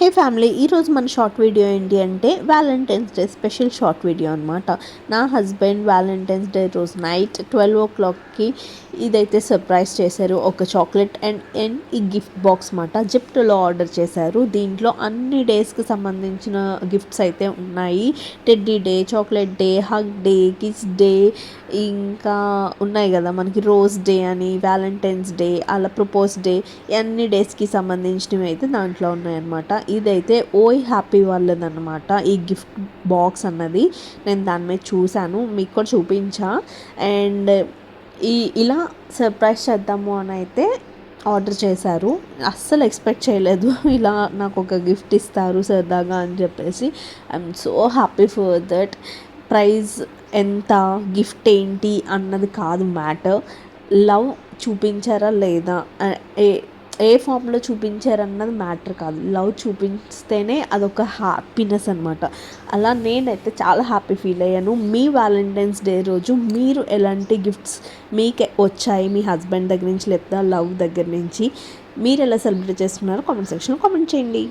హే family, ఈరోజు మన short video ఏంటి అంటే Valentine's day special short video అనమాట. నా హస్బెండ్ వ్యాలంటైన్స్ డే రోజు నైట్ 12 o'clockకి ఇదైతే సర్ప్రైజ్ చేశారు. ఒక చాక్లెట్ అండ్ ఈ గిఫ్ట్ బాక్స్ మాట జిప్టోలో ఆర్డర్ చేశారు. దీంట్లో అన్ని డేస్కి సంబంధించిన గిఫ్ట్స్ అయితే ఉన్నాయి. Teddy day, chocolate day, hug day, kiss day, ఇంకా ఉన్నాయి కదా మనకి రోజ్ డే అని, వ్యాలంటైన్స్ డే, అలా ప్రపోజ్ డే, అన్ని డేస్కి సంబంధించినవి అయితే దాంట్లో ఉన్నాయన్నమాట. ఇదైతే ఓయ్ హ్యాపీ వాళ్ళదన్నమాట. ఈ గిఫ్ట్ బాక్స్ అన్నది నేను దాని మీద చూశాను, మీకు కూడా చూపించా. అండ్ ఇలా సర్ప్రైజ్ చేద్దాము అని అయితే ఆర్డర్ చేశారు. అస్సలు ఎక్స్పెక్ట్ చేయలేదు ఇలా నాకు ఒక గిఫ్ట్ ఇస్తారు సరదాగా అని చెప్పేసి. I'm so happy for that. Prize ఎంత, గిఫ్ట్ ఏంటి అన్నది కాదు మ్యాటర్, లవ్ చూపించారా లేదా, ఏ ఫామ్లో చూపించారన్నది మ్యాటర్ కాదు, లవ్ చూపిస్తేనే అదొక హ్యాపీనెస్ అనమాట. అలా నేనైతే చాలా హ్యాపీ ఫీల్ అయ్యాను. మీ వ్యాలంటైన్స్ డే రోజు మీరు ఎలాంటి గిఫ్ట్స్ మీకు వచ్చాయి, మీ హస్బెండ్ దగ్గర నుంచి లేదా లవ్ దగ్గర నుంచి, మీరు ఎలా సెలబ్రేట్ చేస్తున్నారో కామెంట్ సెక్షన్లో కామెంట్ చేయండి.